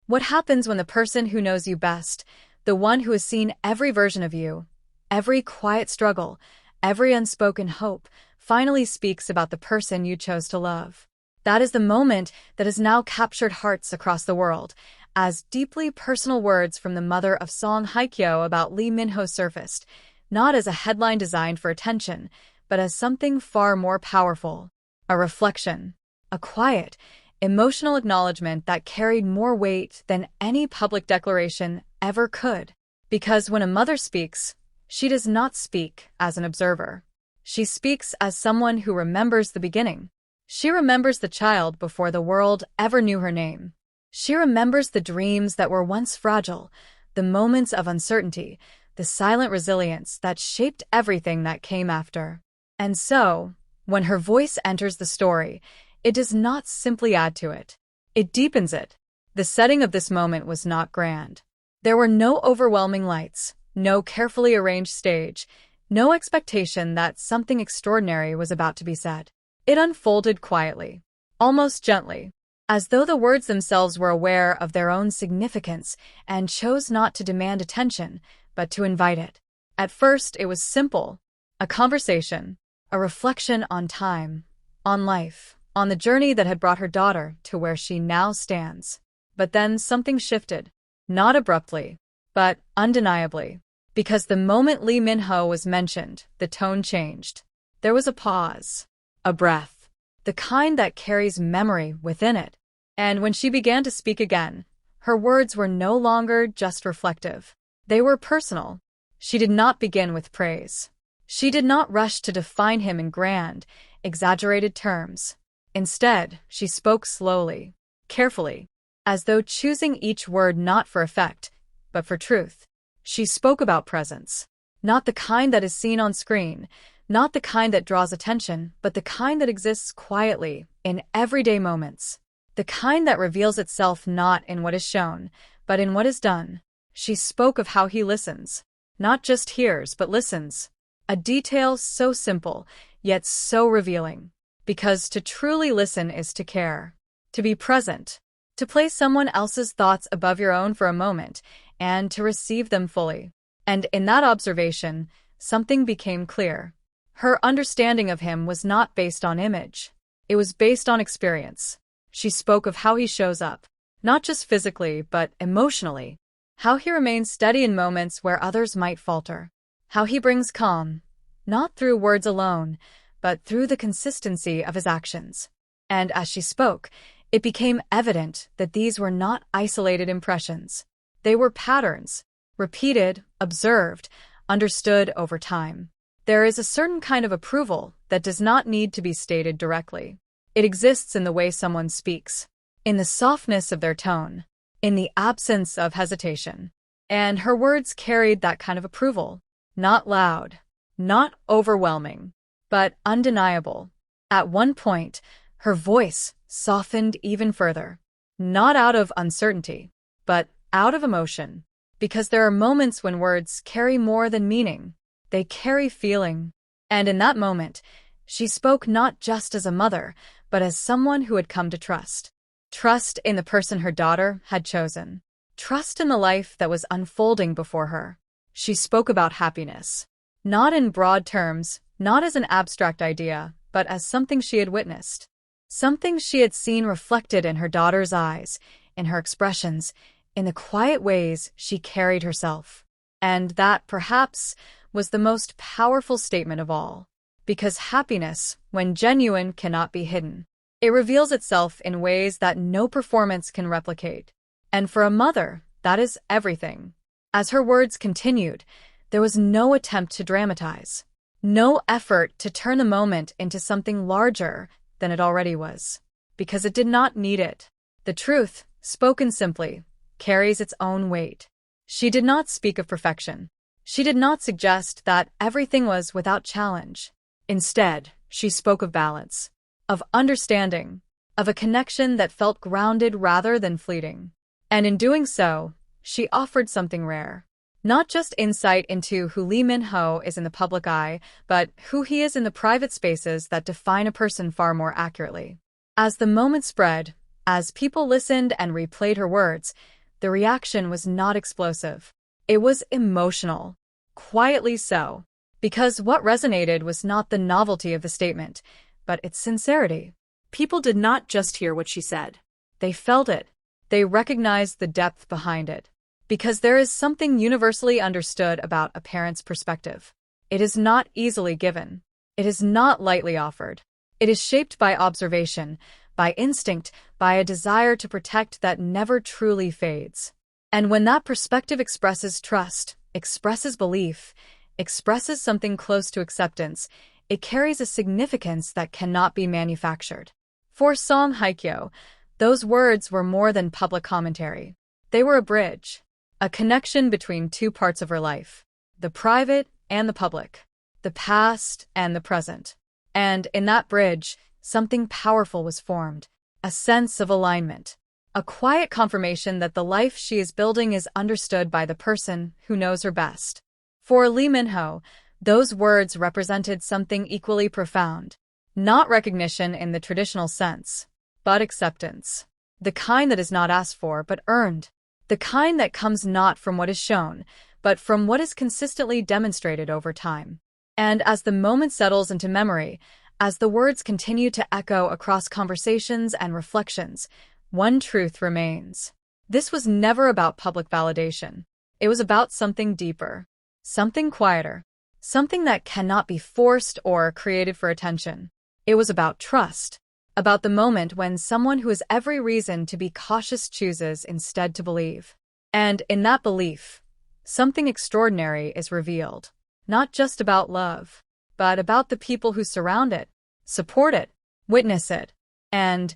What happens when the person who knows you best, the one who has seen every version of you, every quiet struggle, every unspoken hope, finally speaks about the person you chose to love? That is the moment that has now captured hearts across the world, as deeply personal words from the mother of Song Hye Kyo about Lee Min-ho surfaced, not as a headline designed for attention, but as something far more powerful. A reflection. A quiet, emotional acknowledgement that carried more weight than any public declaration ever could. Because when a mother speaks, she does not speak as an observer. She speaks as someone who remembers the beginning. She remembers the child before the world ever knew her name. She remembers the dreams that were once fragile, the moments of uncertainty, the silent resilience that shaped everything that came after. And so, when her voice enters the story, it does not simply add to it. It deepens it. The setting of this moment was not grand. There were no overwhelming lights, no carefully arranged stage, no expectation that something extraordinary was about to be said. It unfolded quietly, almost gently, as though the words themselves were aware of their own significance and chose not to demand attention, but to invite it. At first, it was simple, a conversation, a reflection on time, on life, on the journey that had brought her daughter to where she now stands. But then something shifted, not abruptly, but undeniably. Because the moment Lee Min-ho was mentioned, the tone changed. There was a pause, a breath, the kind that carries memory within it. And when she began to speak again, her words were no longer just reflective. They were personal. She did not begin with praise. She did not rush to define him in grand, exaggerated terms. Instead, she spoke slowly, carefully, as though choosing each word not for effect, but for truth. She spoke about presence, not the kind that is seen on screen, not the kind that draws attention, but the kind that exists quietly, in everyday moments. The kind that reveals itself not in what is shown, but in what is done. She spoke of how he listens, not just hears, but listens. A detail so simple, yet so revealing. Because to truly listen is to care, to be present, to place someone else's thoughts above your own for a moment, and to receive them fully. And in that observation, something became clear. Her understanding of him was not based on image. It was based on experience. She spoke of how he shows up, not just physically, but emotionally. How he remains steady in moments where others might falter. How he brings calm, not through words alone, but through the consistency of his actions. And as she spoke, it became evident that these were not isolated impressions. They were patterns, repeated, observed, understood over time. There is a certain kind of approval that does not need to be stated directly. It exists in the way someone speaks, in the softness of their tone, in the absence of hesitation. And her words carried that kind of approval. Not loud, not overwhelming, but undeniable. At one point, her voice softened even further. Not out of uncertainty, but out of emotion. Because there are moments when words carry more than meaning. They carry feeling. And in that moment, she spoke not just as a mother, but as someone who had come to trust. Trust in the person her daughter had chosen. Trust in the life that was unfolding before her. She spoke about happiness. Not in broad terms, not as an abstract idea, but as something she had witnessed. Something she had seen reflected in her daughter's eyes, in her expressions, in the quiet ways she carried herself. And that, perhaps, was the most powerful statement of all. Because happiness, when genuine, cannot be hidden. It reveals itself in ways that no performance can replicate. And for a mother, that is everything. As her words continued, there was no attempt to dramatize. No effort to turn the moment into something larger than it already was. Because it did not need it. The truth, spoken simply, carries its own weight. She did not speak of perfection. She did not suggest that everything was without challenge. Instead, she spoke of balance, of understanding, of a connection that felt grounded rather than fleeting. And in doing so, she offered something rare. Not just insight into who Lee Min-ho is in the public eye, but who he is in the private spaces that define a person far more accurately. As the moment spread, as people listened and replayed her words, the reaction was not explosive. It was emotional. Quietly so. Because what resonated was not the novelty of the statement, but its sincerity. People did not just hear what she said. They felt it. They recognized the depth behind it. Because there is something universally understood about a parent's perspective. It is not easily given. It is not lightly offered. It is shaped by observation, by instinct, by a desire to protect that never truly fades. And when that perspective expresses trust, expresses belief, expresses something close to acceptance, it carries a significance that cannot be manufactured. For Song Hye Kyo, those words were more than public commentary. They were a bridge, a connection between two parts of her life, the private and the public, the past and the present. And in that bridge, something powerful was formed, a sense of alignment, a quiet confirmation that the life she is building is understood by the person who knows her best. For Lee Min-ho, those words represented something equally profound, not recognition in the traditional sense, but acceptance. The kind that is not asked for but earned. The kind that comes not from what is shown, but from what is consistently demonstrated over time. And as the moment settles into memory, as the words continue to echo across conversations and reflections, one truth remains. This was never about public validation. It was about something deeper, something quieter, something that cannot be forced or created for attention. It was about trust, about the moment when someone who has every reason to be cautious chooses instead to believe. And in that belief, something extraordinary is revealed, not just about love, but about the people who surround it, support it, witness it, and,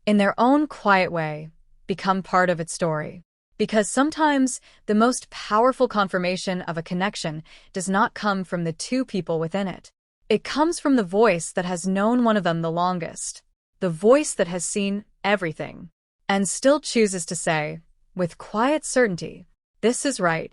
in their own quiet way, become part of its story. Because sometimes the most powerful confirmation of a connection does not come from the two people within it. It comes from the voice that has known one of them the longest, the voice that has seen everything, and still chooses to say, with quiet certainty, this is right.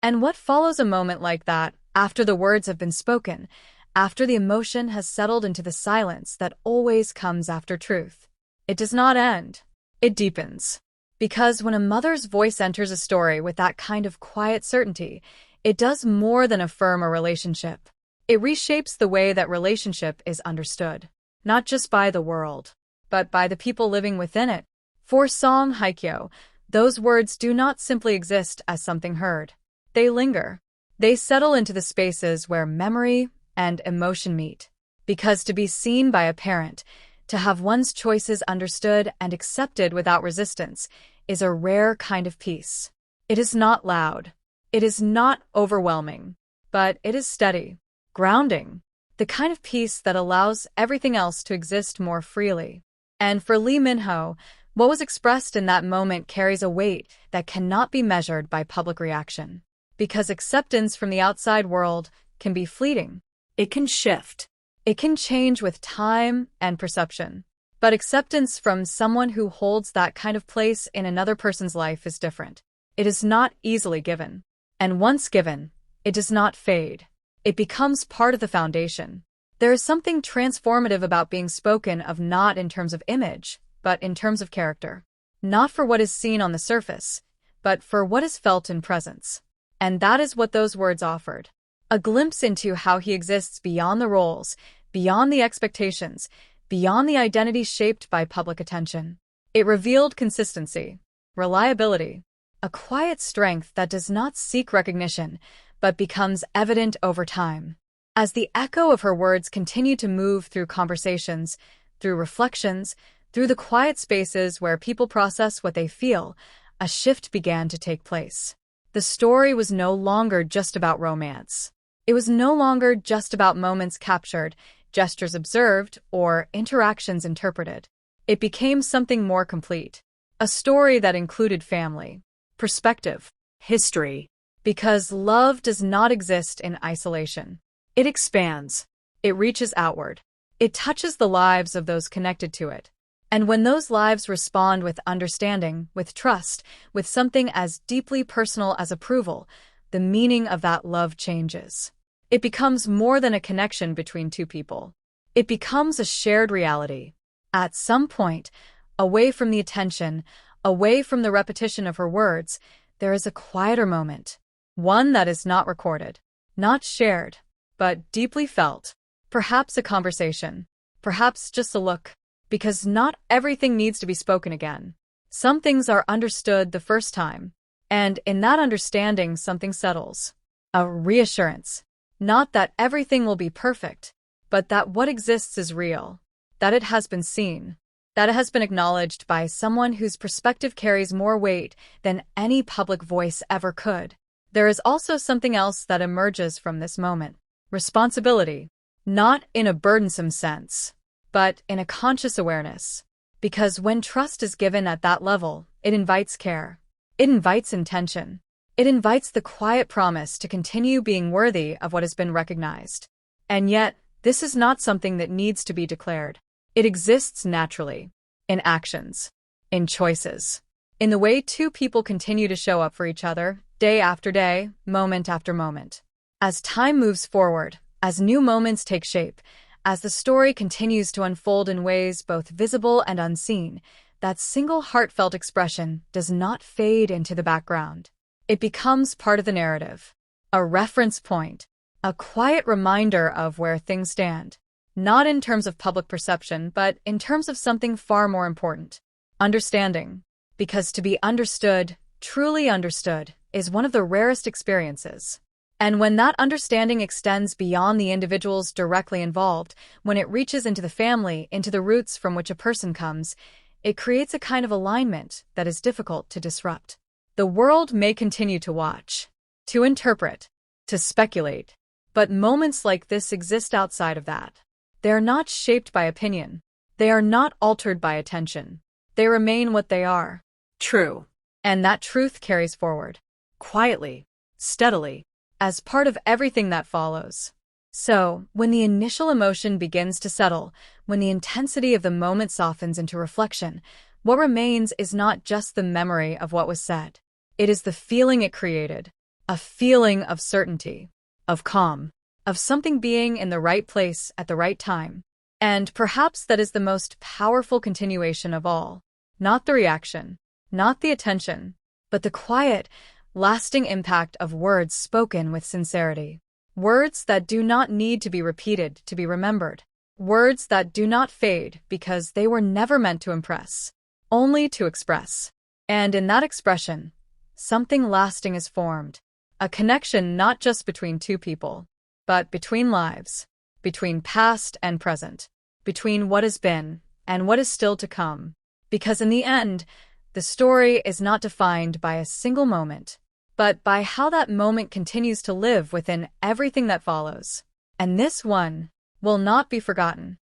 And what follows a moment like that, after the words have been spoken, after the emotion has settled into the silence that always comes after truth? It does not end. It deepens. Because when a mother's voice enters a story with that kind of quiet certainty, it does more than affirm a relationship. It reshapes the way that relationship is understood, not just by the world, but by the people living within it. For Song Hye Kyo, those words do not simply exist as something heard. They linger. They settle into the spaces where memory and emotion meet. Because to be seen by a parent, to have one's choices understood and accepted without resistance, is a rare kind of peace. It is not loud. It is not overwhelming. But it is steady, grounding, the kind of peace that allows everything else to exist more freely. And for Lee Min-ho, what was expressed in that moment carries a weight that cannot be measured by public reaction. Because acceptance from the outside world can be fleeting. It can shift. It can change with time and perception. But acceptance from someone who holds that kind of place in another person's life is different. It is not easily given. And once given, it does not fade. It becomes part of the foundation. There is something transformative about being spoken of not in terms of image, but in terms of character. Not for what is seen on the surface, but for what is felt in presence. And that is what those words offered. A glimpse into how he exists beyond the roles, beyond the expectations, beyond the identity shaped by public attention. It revealed consistency, reliability, a quiet strength that does not seek recognition, but becomes evident over time. As the echo of her words continued to move through conversations, through reflections, through the quiet spaces where people process what they feel, a shift began to take place. The story was no longer just about romance. It was no longer just about moments captured, gestures observed, or interactions interpreted. It became something more complete. A story that included family, perspective, history. Because love does not exist in isolation. It expands. It reaches outward. It touches the lives of those connected to it. And when those lives respond with understanding, with trust, with something as deeply personal as approval, the meaning of that love changes. It becomes more than a connection between two people. It becomes a shared reality. At some point, away from the attention, Away from the repetition of her words, there is a quieter moment. One that is not recorded, not shared, but deeply felt. Perhaps a conversation. Perhaps just a look. Because not everything needs to be spoken again. Some things are understood the first time. And in that understanding, something settles. A reassurance. Not that everything will be perfect, but that what exists is real. That it has been seen. That it has been acknowledged by someone whose perspective carries more weight than any public voice ever could. There is also something else that emerges from this moment. Responsibility. Not in a burdensome sense, but in a conscious awareness. Because when trust is given at that level, it invites care. It invites intention. It invites the quiet promise to continue being worthy of what has been recognized. And yet, this is not something that needs to be declared. It exists naturally, in actions, in choices, in the way two people continue to show up for each other, day after day, moment after moment. As time moves forward, as new moments take shape, as the story continues to unfold in ways both visible and unseen, that single heartfelt expression does not fade into the background. It becomes part of the narrative, a reference point, a quiet reminder of where things stand. Not in terms of public perception, but in terms of something far more important. Understanding. Because to be understood, truly understood, is one of the rarest experiences. And when that understanding extends beyond the individuals directly involved, when it reaches into the family, into the roots from which a person comes, it creates a kind of alignment that is difficult to disrupt. The world may continue to watch, to interpret, to speculate, but moments like this exist outside of that. They are not shaped by opinion. They are not altered by attention. They remain what they are, true. And that truth carries forward, quietly, steadily, as part of everything that follows. So, when the initial emotion begins to settle, when the intensity of the moment softens into reflection, what remains is not just the memory of what was said. It is the feeling it created, a feeling of certainty, of calm, of something being in the right place at the right time. And perhaps that is the most powerful continuation of all. Not the reaction, not the attention, but the quiet, lasting impact of words spoken with sincerity. Words that do not need to be repeated to be remembered. Words that do not fade because they were never meant to impress, only to express. And in that expression, something lasting is formed. A connection not just between two people, but between lives, between past and present, between what has been and what is still to come. Because in the end, the story is not defined by a single moment, but by how that moment continues to live within everything that follows. And this one will not be forgotten.